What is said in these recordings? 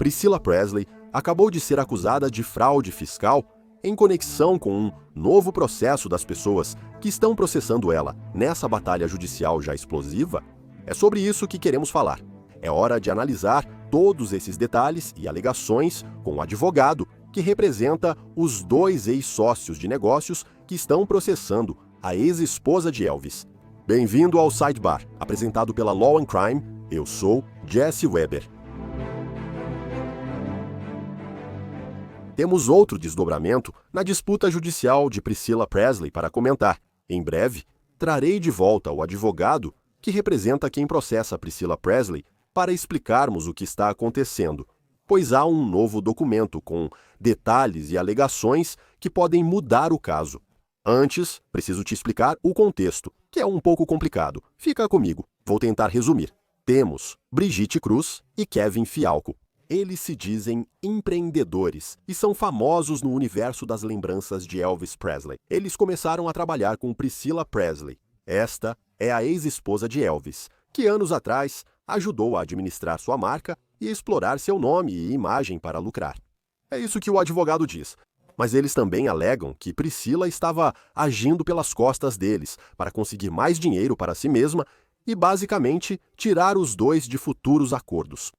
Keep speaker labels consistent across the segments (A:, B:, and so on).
A: Priscilla Presley acabou de ser acusada de fraude fiscal em conexão com um novo processo das pessoas que estão processando ela nessa batalha judicial já explosiva. É sobre isso que queremos falar. É hora de analisar todos esses detalhes e alegações com o advogado que representa os dois ex-sócios de negócios que estão processando a ex-esposa de Elvis. Bem-vindo ao Sidebar, apresentado pela Law and Crime. Eu sou Jesse Weber. Temos outro desdobramento na disputa judicial de Priscilla Presley para comentar. Em breve, trarei de volta o advogado que representa quem processa Priscilla Presley para explicarmos o que está acontecendo, pois há um novo documento com detalhes e alegações que podem mudar o caso. Antes, preciso te explicar o contexto, que é um pouco complicado. Fica comigo, vou tentar resumir. Temos Brigitte Cruz e Kevin Fialco. Eles se dizem empreendedores e são famosos no universo das lembranças de Elvis Presley. Eles começaram a trabalhar com Priscilla Presley. Esta é a ex-esposa de Elvis, que anos atrás ajudou a administrar sua marca e explorar seu nome e imagem para lucrar. É isso que o advogado diz. Mas eles também alegam que Priscilla estava agindo pelas costas deles para conseguir mais dinheiro para si mesma e, basicamente, tirar os dois de futuros acordos.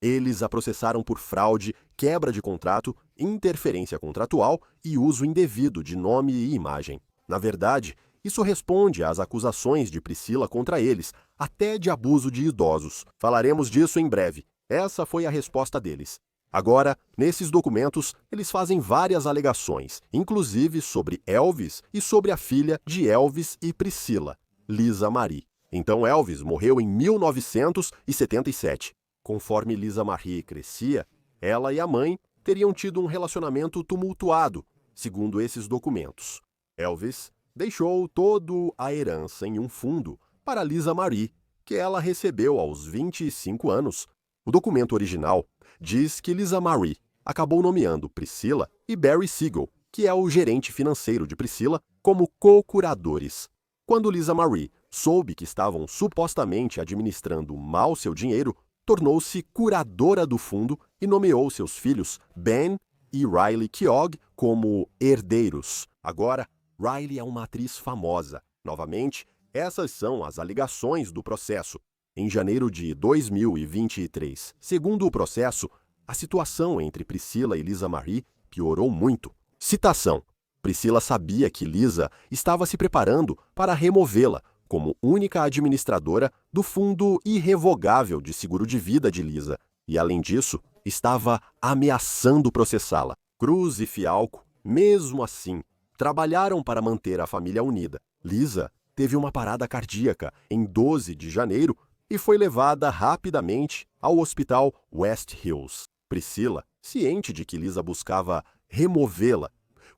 A: Eles a processaram por fraude, quebra de contrato, interferência contratual e uso indevido de nome e imagem. Na verdade, isso responde às acusações de Priscilla contra eles, até de abuso de idosos. Falaremos disso em breve. Essa foi a resposta deles. Agora, nesses documentos, eles fazem várias alegações, inclusive sobre Elvis e sobre a filha de Elvis e Priscilla, Lisa Marie. Então Elvis morreu em 1977. Conforme Lisa Marie crescia, ela e a mãe teriam tido um relacionamento tumultuado, segundo esses documentos. Elvis deixou toda a herança em um fundo para Lisa Marie, que ela recebeu aos 25 anos. O documento original diz que Lisa Marie acabou nomeando Priscilla e Barry Siegel, que é o gerente financeiro de Priscilla, como co-curadores. Quando Lisa Marie soube que estavam supostamente administrando mal seu dinheiro, tornou-se curadora do fundo e nomeou seus filhos Ben e Riley Keough como herdeiros. Agora, Riley é uma atriz famosa. Novamente, essas são as alegações do processo. Em janeiro de 2023, segundo o processo, a situação entre Priscilla e Lisa Marie piorou muito. Citação: Priscilla sabia que Lisa estava se preparando para removê-la como única administradora do fundo irrevogável de seguro de vida de Lisa, e, além disso, estava ameaçando processá-la. Cruz e Fialco, mesmo assim, trabalharam para manter a família unida. Lisa teve uma parada cardíaca em 12 de janeiro e foi levada rapidamente ao hospital West Hills. Priscilla, ciente de que Lisa buscava removê-la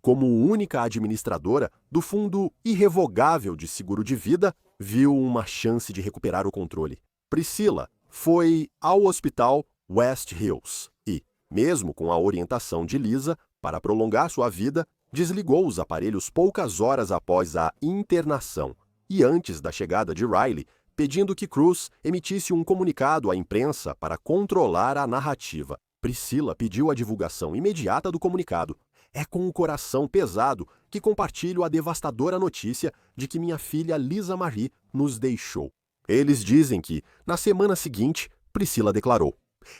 A: como única administradora do fundo irrevogável de seguro de vida, viu uma chance de recuperar o controle. Priscilla foi ao hospital West Hills e, mesmo com a orientação de Lisa para prolongar sua vida, desligou os aparelhos poucas horas após a internação e antes da chegada de Riley, pedindo que Cruz emitisse um comunicado à imprensa para controlar a narrativa. Priscilla pediu a divulgação imediata do comunicado. É com o coração pesado que compartilho a devastadora notícia de que minha filha Lisa Marie nos deixou. Eles dizem que, na semana seguinte, Priscilla declarou: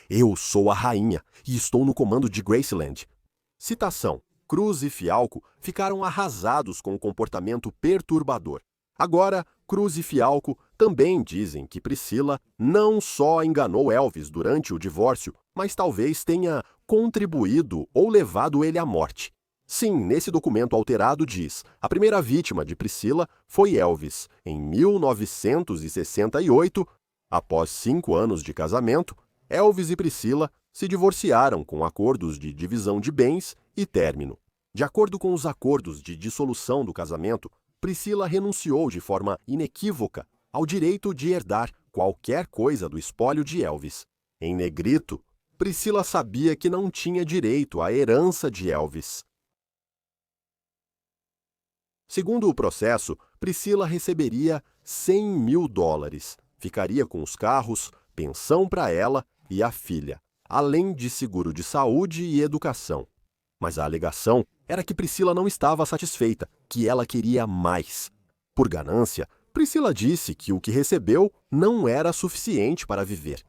A: "Eu sou a rainha e estou no comando de Graceland." Citação: Cruz e Fialco ficaram arrasados com o comportamento perturbador. Agora, Cruz e Fialco também dizem que Priscilla não só enganou Elvis durante o divórcio, mas talvez tenha contribuído ou levado ele à morte. Sim, nesse documento alterado diz: a primeira vítima de Priscilla foi Elvis. Em 1968, após 5 anos de casamento, Elvis e Priscilla se divorciaram com acordos de divisão de bens e término. De acordo com os acordos de dissolução do casamento, Priscilla renunciou de forma inequívoca ao direito de herdar qualquer coisa do espólio de Elvis. Em negrito, Priscilla sabia que não tinha direito à herança de Elvis. Segundo o processo, Priscilla receberia $100 mil, ficaria com os carros, pensão para ela e a filha. além de seguro de saúde e educação. Mas a alegação era que Priscila não estava satisfeita, que ela queria mais. Por ganância, Priscila disse que o que recebeu não era suficiente para viver.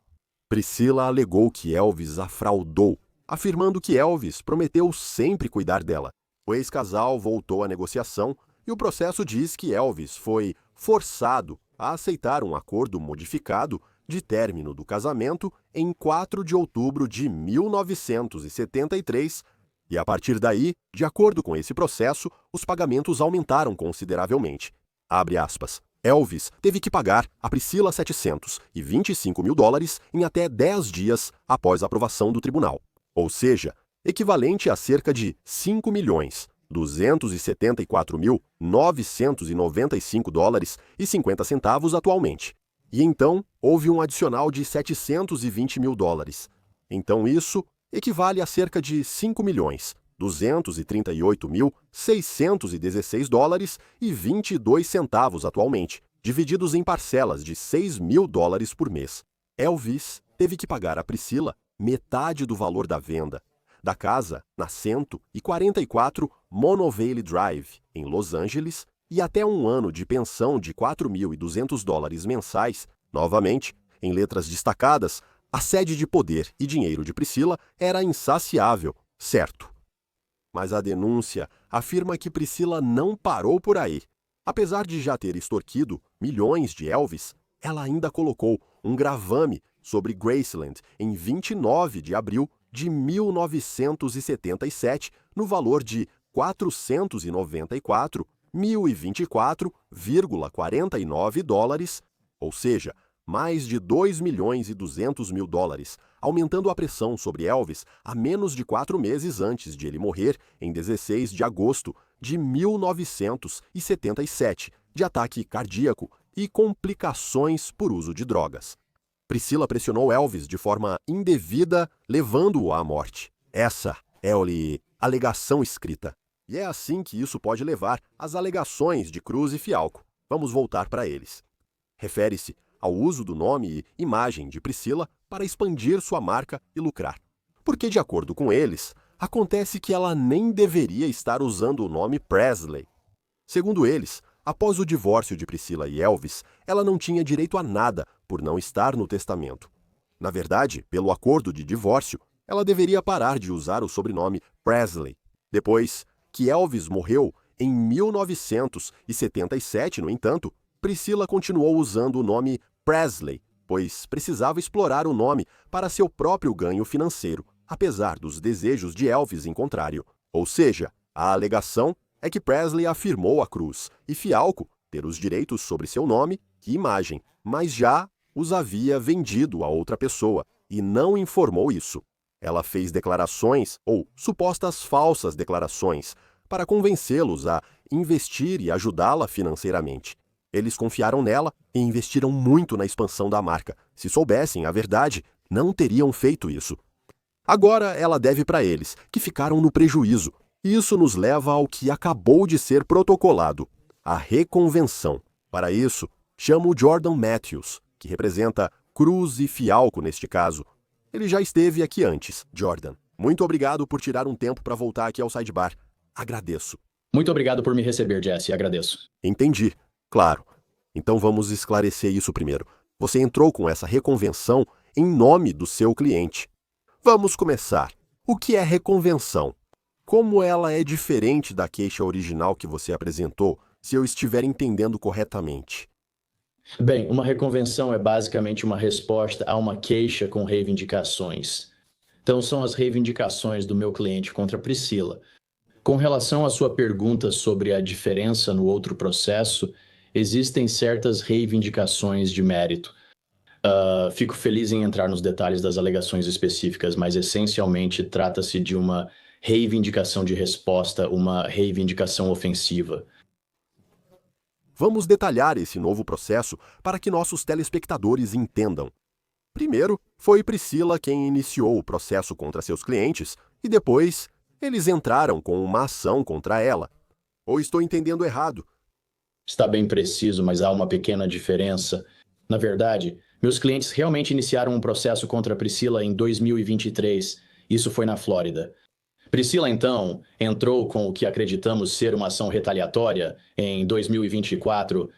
A: Priscila alegou que Elvis a fraudou, afirmando que Elvis prometeu sempre cuidar dela. O ex-casal voltou à negociação e o processo diz que Elvis foi forçado a aceitar um acordo modificado de término do casamento em 4 de outubro de 1973, e a partir daí, de acordo com esse processo, os pagamentos aumentaram consideravelmente. Abre aspas. Elvis teve que pagar a Priscila $725 mil em até 10 dias após a aprovação do tribunal, ou seja, equivalente a cerca de $5.274.995,50 atualmente. E então, houve um adicional de $720 mil. Então isso equivale a cerca de $5.238.616,22 atualmente, divididos em parcelas de $6 mil por mês. Elvis teve que pagar a Priscila metade do valor da venda da casa na 144 Monovale Drive, em Los Angeles, e até um ano de pensão de $4.200 mensais. Novamente, em letras destacadas, a sede de poder e dinheiro de Priscila era insaciável, certo. Mas a denúncia afirma que Priscila não parou por aí. Apesar de já ter extorquido milhões de Elvis, ela ainda colocou um gravame sobre Graceland em 29 de abril de 1977, no valor de $424.024,49, ou seja, mais de $2.200.000, aumentando a pressão sobre Elvis a menos de 4 meses antes de ele morrer, em 16 de agosto de 1977, de ataque cardíaco e complicações por uso de drogas. Priscila pressionou Elvis de forma indevida, levando-o à morte. Essa é a alegação escrita. E é assim que isso pode levar às alegações de Cruz e Fialco. Vamos voltar para eles. Refere-se ao uso do nome e imagem de Priscila para expandir sua marca e lucrar. Porque, de acordo com eles, acontece que ela nem deveria estar usando o nome Presley. Segundo eles, após o divórcio de Priscila e Elvis, ela não tinha direito a nada por não estar no testamento. Na verdade, pelo acordo de divórcio, ela deveria parar de usar o sobrenome Presley. Depois que Elvis morreu em 1977, no entanto, Priscila continuou usando o nome Presley, pois precisava explorar o nome para seu próprio ganho financeiro, apesar dos desejos de Elvis em contrário. Ou seja, a alegação é que Presley afirmou a Cruz e Fialco ter os direitos sobre seu nome e imagem, mas já os havia vendido a outra pessoa e não informou isso. Ela fez declarações ou supostas falsas declarações para convencê-los a investir e ajudá-la financeiramente. Eles confiaram nela e investiram muito na expansão da marca. Se soubessem a verdade, não teriam feito isso. Agora ela deve para eles, que ficaram no prejuízo. Isso nos leva ao que acabou de ser protocolado, a reconvenção. Para isso, chamo Jordan Matthews, que representa Cruz e Fialco neste caso. Ele já esteve aqui antes. Jordan, muito obrigado por tirar um tempo para voltar aqui ao Sidebar. Agradeço.
B: Muito obrigado por me receber, Jesse. Agradeço.
A: Entendi. Claro. Então vamos esclarecer isso primeiro. Você entrou com essa reconvenção em nome do seu cliente. Vamos começar. O que é reconvenção? Como ela é diferente da queixa original que você apresentou, se eu estiver entendendo corretamente?
B: Bem, uma reconvenção é basicamente uma resposta a uma queixa com reivindicações. Então, são as reivindicações do meu cliente contra a Priscila. Com relação à sua pergunta sobre a diferença no outro processo, existem certas reivindicações de mérito. Fico feliz em entrar nos detalhes das alegações específicas, mas essencialmente trata-se de uma reivindicação de resposta, uma reivindicação ofensiva.
A: Vamos detalhar esse novo processo para que nossos telespectadores entendam. Primeiro, foi Priscila quem iniciou o processo contra seus clientes e depois eles entraram com uma ação contra ela. Ou estou entendendo errado?
B: Está bem preciso, mas há uma pequena diferença. Na verdade, Meus clientes realmente iniciaram um processo contra a Priscila em 2023. Isso foi na Flórida. Priscila, então, entrou com o que acreditamos ser uma ação retaliatória em 2024.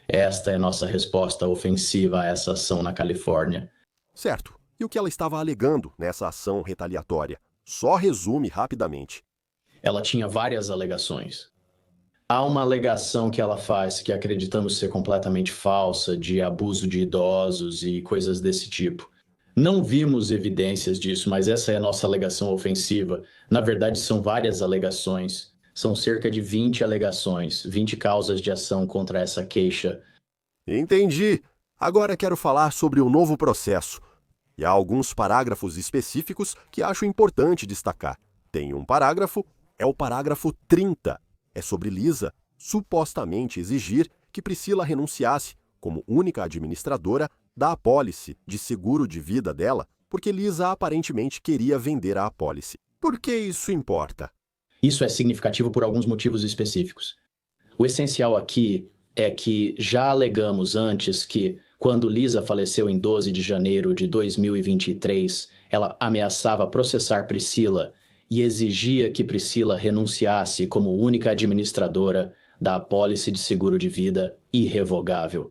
B: Esta é nossa resposta ofensiva a essa ação na Califórnia.
A: Certo. E o que ela estava alegando nessa ação retaliatória? Só resume rapidamente.
B: Ela tinha várias alegações. Há uma alegação que ela faz que acreditamos ser completamente falsa, de abuso de idosos e coisas desse tipo. Não vimos evidências disso, mas essa é a nossa alegação ofensiva. Na verdade, são várias alegações. São cerca de 20 alegações, 20 causas de ação contra essa queixa.
A: Entendi. Agora quero falar sobre o novo processo. E há alguns parágrafos específicos que acho importante destacar. Tem um parágrafo, é o parágrafo 30. É sobre Lisa supostamente exigir que Priscila renunciasse como única administradora da apólice de seguro de vida dela, porque Lisa aparentemente queria vender a apólice. Por que isso importa?
B: Isso é significativo por alguns motivos específicos. O essencial aqui é que já alegamos antes que, quando Lisa faleceu em 12 de janeiro de 2023, ela ameaçava processar Priscila e exigia que Priscila renunciasse como única administradora da apólice de seguro de vida irrevogável.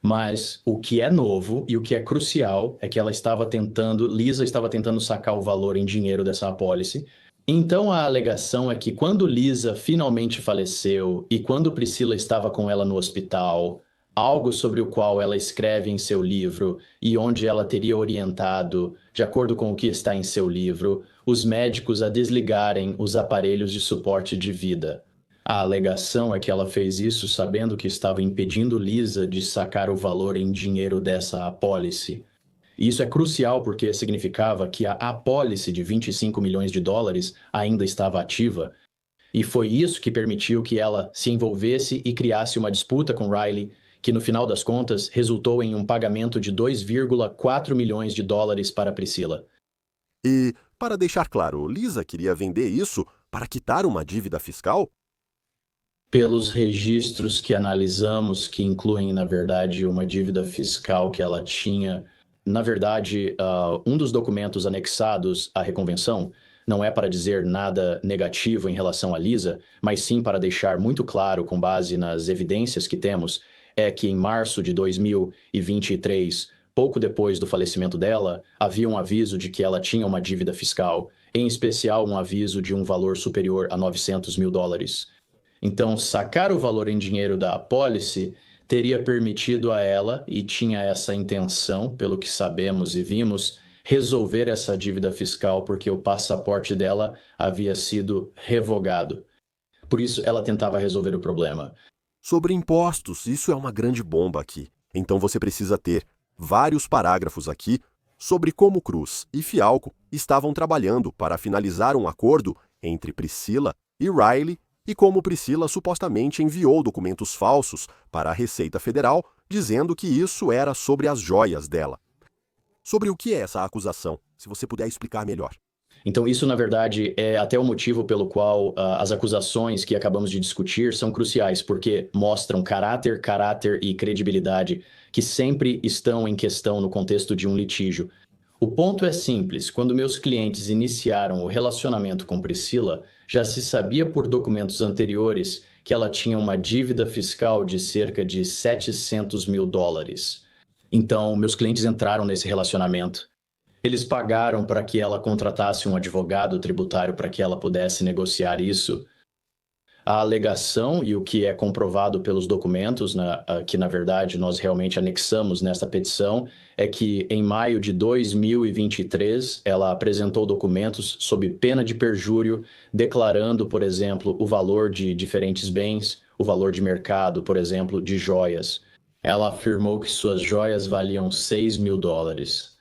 B: Mas o que é novo e o que é crucial é que Lisa estava tentando sacar o valor em dinheiro dessa apólice. Então a alegação é que quando Lisa finalmente faleceu e quando Priscila estava com ela no hospital, algo sobre o qual ela escreve em seu livro e onde ela teria orientado, de acordo com o que está em seu livro, os médicos a desligarem os aparelhos de suporte de vida. A alegação é que ela fez isso sabendo que estava impedindo Lisa de sacar o valor em dinheiro dessa apólice. Isso é crucial porque significava que a apólice de 25 milhões de dólares ainda estava ativa. E foi isso que permitiu que ela se envolvesse e criasse uma disputa com Riley, que no final das contas resultou em um pagamento de 2,4 milhões de dólares para Priscila.
A: E, para deixar claro, Lisa queria vender isso para quitar uma dívida fiscal?
B: Pelos registros que analisamos, que incluem, na verdade, uma dívida fiscal que ela tinha, na verdade, um dos documentos anexados à reconvenção não é para dizer nada negativo em relação a Lisa, mas sim para deixar muito claro, com base nas evidências que temos, é que em março de 2023, pouco depois do falecimento dela, havia um aviso de que ela tinha uma dívida fiscal, em especial um aviso de um valor superior a 900 mil dólares. Então, sacar o valor em dinheiro da apólice teria permitido a ela, e tinha essa intenção, pelo que sabemos e vimos, resolver essa dívida fiscal porque o passaporte dela havia sido revogado. Por isso, ela tentava resolver o problema.
A: Sobre impostos, isso é uma grande bomba aqui. Então você precisa ter vários parágrafos aqui sobre como Cruz e Fialco estavam trabalhando para finalizar um acordo entre Priscila e Riley e como Priscila supostamente enviou documentos falsos para a Receita Federal dizendo que isso era sobre as joias dela. Sobre o que é essa acusação, se você puder explicar melhor.
B: Então, isso, na verdade, é até o motivo pelo qual as acusações que acabamos de discutir são cruciais, porque mostram caráter e credibilidade que sempre estão em questão no contexto de um litígio. O ponto é simples: quando meus clientes iniciaram o relacionamento com Priscila, já se sabia por documentos anteriores que ela tinha uma dívida fiscal de cerca de 700 mil dólares. Então, meus clientes entraram nesse relacionamento. Eles pagaram para que ela contratasse um advogado tributário para que ela pudesse negociar isso. A alegação e o que é comprovado pelos documentos, que na verdade nós realmente anexamos nesta petição, é que em maio de 2023 ela apresentou documentos sob pena de perjúrio, declarando, por exemplo, o valor de diferentes bens, o valor de mercado, por exemplo, de joias. Ela afirmou que suas joias valiam 6 mil dólares.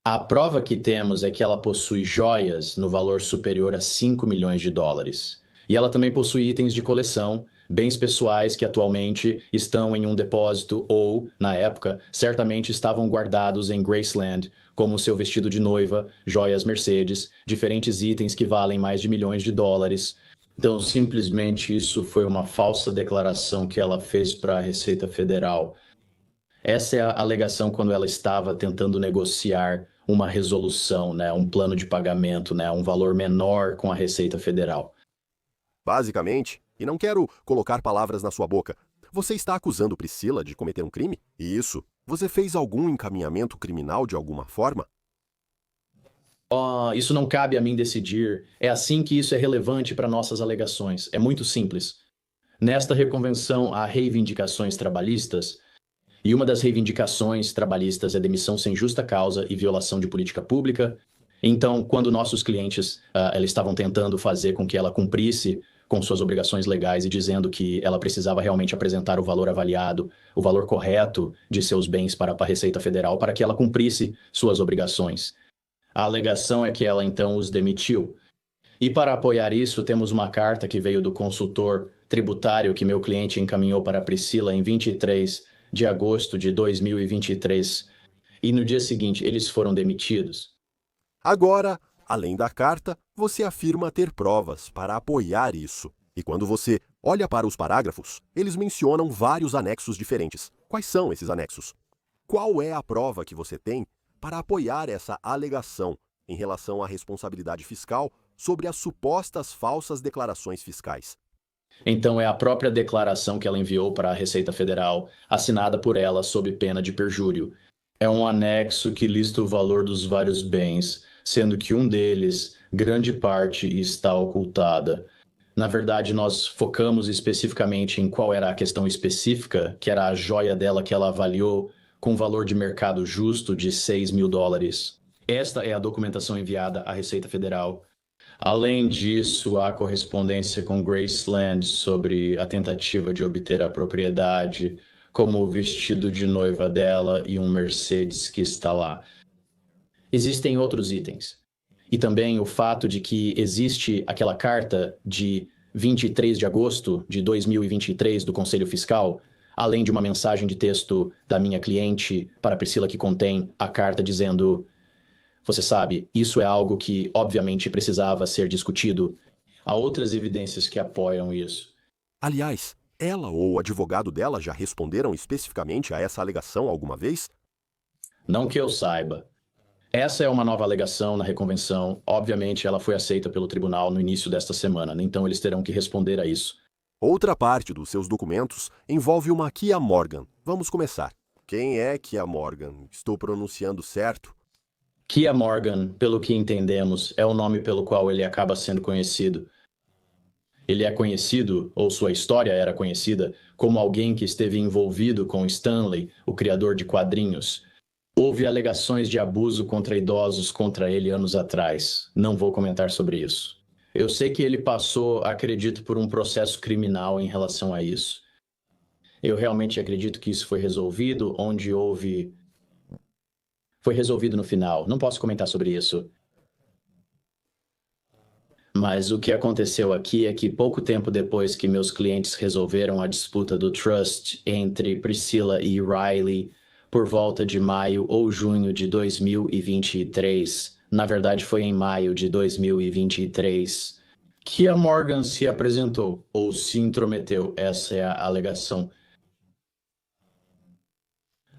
B: A prova que temos é que ela possui joias no valor superior a 5 milhões de dólares. E ela também possui itens de coleção, bens pessoais que atualmente estão em um depósito ou, na época, certamente estavam guardados em Graceland, como seu vestido de noiva, joias Mercedes, diferentes itens que valem mais de milhões de dólares. Então, simplesmente isso foi uma falsa declaração que ela fez para a Receita Federal. Essa é a alegação quando ela estava tentando negociar uma resolução, né, um plano de pagamento, né, um valor menor com a Receita Federal.
A: Basicamente, e não quero colocar palavras na sua boca, você está acusando Priscila de cometer um crime? Isso. Você fez algum encaminhamento criminal de alguma forma?
B: Isso não cabe a mim decidir. É assim que isso é relevante para nossas alegações. É muito simples. Nesta reconvenção há reivindicações trabalhistas, e uma das reivindicações trabalhistas é demissão sem justa causa e violação de política pública. Então, quando nossos clientes eles estavam tentando fazer com que ela cumprisse com suas obrigações legais e dizendo que ela precisava realmente apresentar o valor avaliado, o valor correto de seus bens para a Receita Federal para que ela cumprisse suas obrigações. A alegação é que ela então os demitiu. E para apoiar isso, temos uma carta que veio do consultor tributário que meu cliente encaminhou para a Priscila em 23 de agosto de 2023. E no dia seguinte, eles foram demitidos.
A: Agora, além da carta, você afirma ter provas para apoiar isso. E quando você olha para os parágrafos, eles mencionam vários anexos diferentes. Quais são esses anexos? Qual é a prova que você tem para apoiar essa alegação em relação à responsabilidade fiscal sobre as supostas falsas declarações fiscais?
B: Então, é a própria declaração que ela enviou para a Receita Federal, assinada por ela sob pena de perjúrio. É um anexo que lista o valor dos vários bens, sendo que um deles, grande parte, está ocultada. Na verdade, nós focamos especificamente em qual era a questão específica, que era a joia dela que ela avaliou com valor de mercado justo de $6.000. Esta é a documentação enviada à Receita Federal. Além disso, há correspondência com Graceland sobre a tentativa de obter a propriedade, como o vestido de noiva dela e um Mercedes que está lá. Existem outros itens. E também o fato de que existe aquela carta de 23 de agosto de 2023 do Conselho Fiscal, além de uma mensagem de texto da minha cliente para a Priscila que contém a carta dizendo: você sabe, isso é algo que obviamente precisava ser discutido. Há outras evidências que apoiam isso.
A: Aliás, ela ou o advogado dela já responderam especificamente a essa alegação alguma vez?
B: Não que eu saiba. Essa é uma nova alegação na reconvenção. Obviamente, ela foi aceita pelo tribunal no início desta semana, então eles terão que responder a isso.
A: Outra parte dos seus documentos envolve uma Kia Morgan. Vamos começar. Quem é Kia Morgan? Estou pronunciando certo?
B: Kia Morgan, pelo que entendemos, é o nome pelo qual ele acaba sendo conhecido. Ele é conhecido, ou sua história era conhecida, como alguém que esteve envolvido com Stanley, o criador de quadrinhos. Houve alegações de abuso contra idosos contra ele anos atrás. Não vou comentar sobre isso. Eu sei que ele passou, acredito, por um processo criminal em relação a isso. Eu realmente acredito que isso foi resolvido, onde houve... Foi resolvido no final. Não posso comentar sobre isso. Mas o que aconteceu aqui é que pouco tempo depois que meus clientes resolveram a disputa do trust entre Priscila e Riley, por volta de maio ou junho de 2023, na verdade foi em maio de 2023, que a Morgan se apresentou ou se intrometeu, essa é a alegação,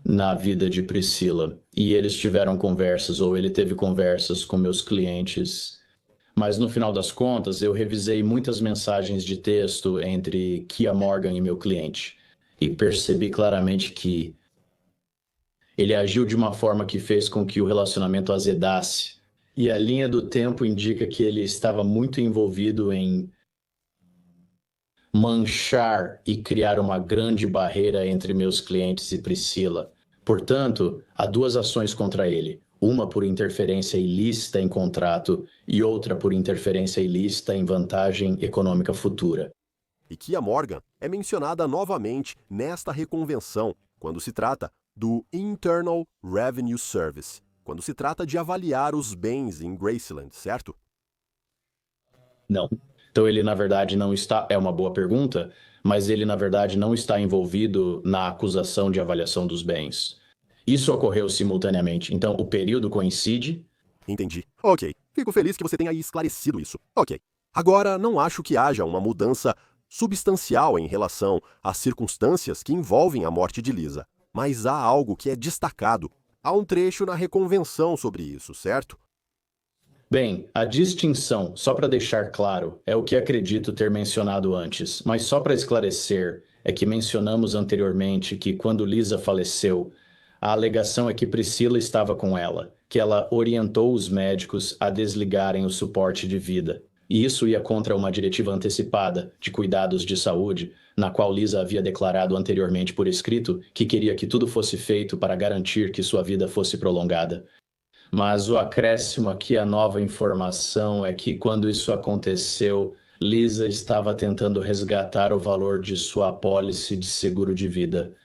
B: na vida de Priscila. E eles tiveram conversas, ou ele teve conversas com meus clientes. Mas no final das contas, eu revisei muitas mensagens de texto entre Kia Morgan e meu cliente. E percebi claramente que ele agiu de uma forma que fez com que o relacionamento azedasse. E a linha do tempo indica que ele estava muito envolvido em manchar e criar uma grande barreira entre meus clientes e Priscila. Portanto, há duas ações contra ele. Uma por interferência ilícita em contrato e outra por interferência ilícita em vantagem econômica futura.
A: E Kia Morgan é mencionada novamente nesta reconvenção, quando se trata do Internal Revenue Service, quando se trata de avaliar os bens em Graceland, certo?
B: Não. Então ele, na verdade, não está... É uma boa pergunta, mas ele, na verdade, não está envolvido na acusação de avaliação dos bens. Isso ocorreu simultaneamente, então o período coincide.
A: Entendi. Ok. Fico feliz que você tenha esclarecido isso. Ok. Agora, não acho que haja uma mudança substancial em relação às circunstâncias que envolvem a morte de Lisa. Mas há algo que é destacado. Há um trecho na reconvenção sobre isso, certo?
B: Bem, a distinção, só para deixar claro, é o que acredito ter mencionado antes, mas só para esclarecer, é que mencionamos anteriormente que quando Lisa faleceu, a alegação é que Priscila estava com ela, que ela orientou os médicos a desligarem o suporte de vida. E isso ia contra uma diretiva antecipada de cuidados de saúde, na qual Lisa havia declarado anteriormente por escrito que queria que tudo fosse feito para garantir que sua vida fosse prolongada. Mas o acréscimo aqui, a nova informação é que quando isso aconteceu, Lisa estava tentando resgatar o valor de sua apólice de seguro de vida.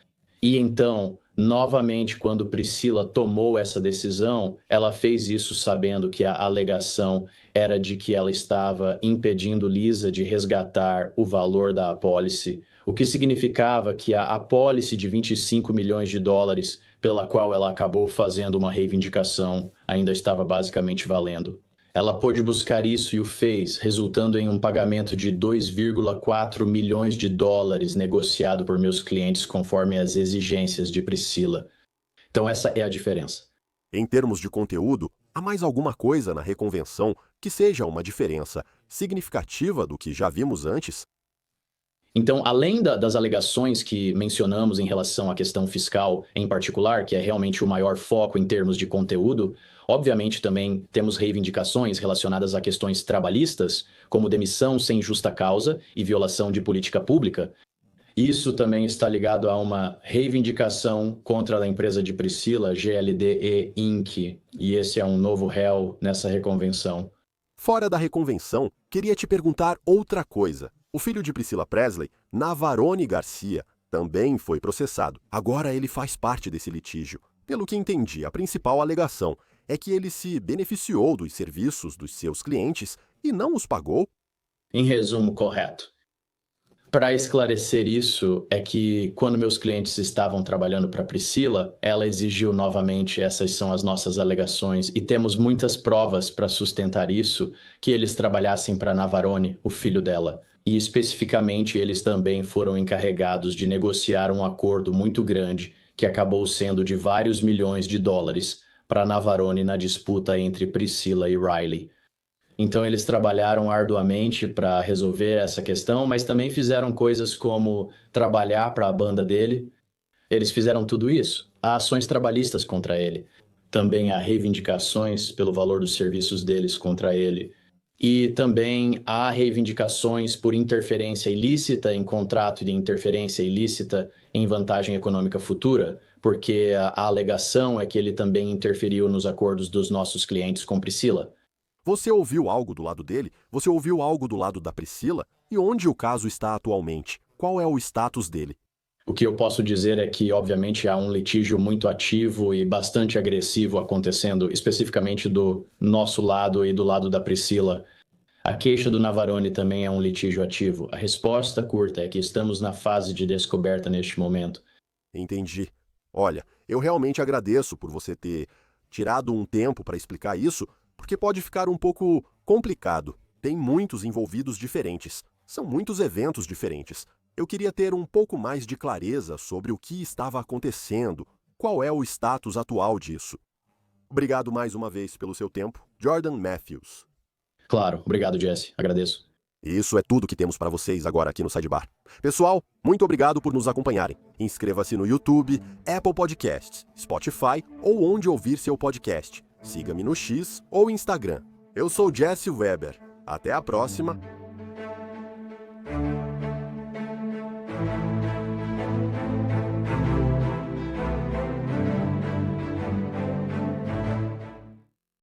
B: E então, novamente, quando Priscila tomou essa decisão, ela fez isso sabendo que a alegação era de que ela estava impedindo Lisa de resgatar o valor da apólice, o que significava que a apólice de 25 milhões de dólares, pela qual ela acabou fazendo uma reivindicação, ainda estava basicamente valendo. Ela pôde buscar isso e o fez, resultando em um pagamento de 2,4 milhões de dólares negociado por meus clientes conforme as exigências de Priscila. Então essa é a diferença.
A: Em termos de conteúdo, há mais alguma coisa na reconvenção que seja uma diferença significativa do que já vimos antes?
B: Então, além das alegações que mencionamos em relação à questão fiscal em particular, que é realmente o maior foco em termos de conteúdo, obviamente também temos reivindicações relacionadas a questões trabalhistas, como demissão sem justa causa e violação de política pública. Isso também está ligado a uma reivindicação contra a empresa de Priscila, GLDE Inc., e esse é um novo réu nessa reconvenção.
A: Fora da reconvenção, queria te perguntar outra coisa. O filho de Priscila Presley, Navarone Garcia, também foi processado. Agora ele faz parte desse litígio. Pelo que entendi, a principal alegação é que ele se beneficiou dos serviços dos seus clientes e não os pagou?
B: Em resumo, correto. Para esclarecer isso, é que quando meus clientes estavam trabalhando para Priscila, ela exigiu novamente, essas são as nossas alegações, e temos muitas provas para sustentar isso, que eles trabalhassem para Navarone, o filho dela. E especificamente eles também foram encarregados de negociar um acordo muito grande, que acabou sendo de vários milhões de dólares, para Navarone na disputa entre Priscila e Riley. Então eles trabalharam arduamente para resolver essa questão, mas também fizeram coisas como trabalhar para a banda dele. Eles fizeram tudo isso. Há ações trabalhistas contra ele. Também há reivindicações pelo valor dos serviços deles contra ele. E também há reivindicações por interferência ilícita em contrato e de interferência ilícita em vantagem econômica futura, porque a alegação é que ele também interferiu nos acordos dos nossos clientes com Priscila.
A: Você ouviu algo do lado dele? Você ouviu algo do lado da Priscila? E onde o caso está atualmente? Qual é o status dele?
B: O que eu posso dizer é que, obviamente, há um litígio muito ativo e bastante agressivo acontecendo, especificamente do nosso lado e do lado da Priscila. A queixa do Navarone também é um litígio ativo. A resposta curta é que estamos na fase de descoberta neste momento.
A: Entendi. Olha, eu realmente agradeço por você ter tirado um tempo para explicar isso, porque pode ficar um pouco complicado. Tem muitos envolvidos diferentes. São muitos eventos diferentes. Eu queria ter um pouco mais de clareza sobre o que estava acontecendo, qual é o status atual disso. Obrigado mais uma vez pelo seu tempo, Jordan Matthews.
B: Claro, obrigado, Jesse. Agradeço.
A: Isso é tudo que temos para vocês agora aqui no Sidebar. Pessoal, muito obrigado por nos acompanharem. Inscreva-se no YouTube, Apple Podcasts, Spotify ou onde ouvir seu podcast. Siga-me no X ou Instagram. Eu sou Jesse Weber. Até a próxima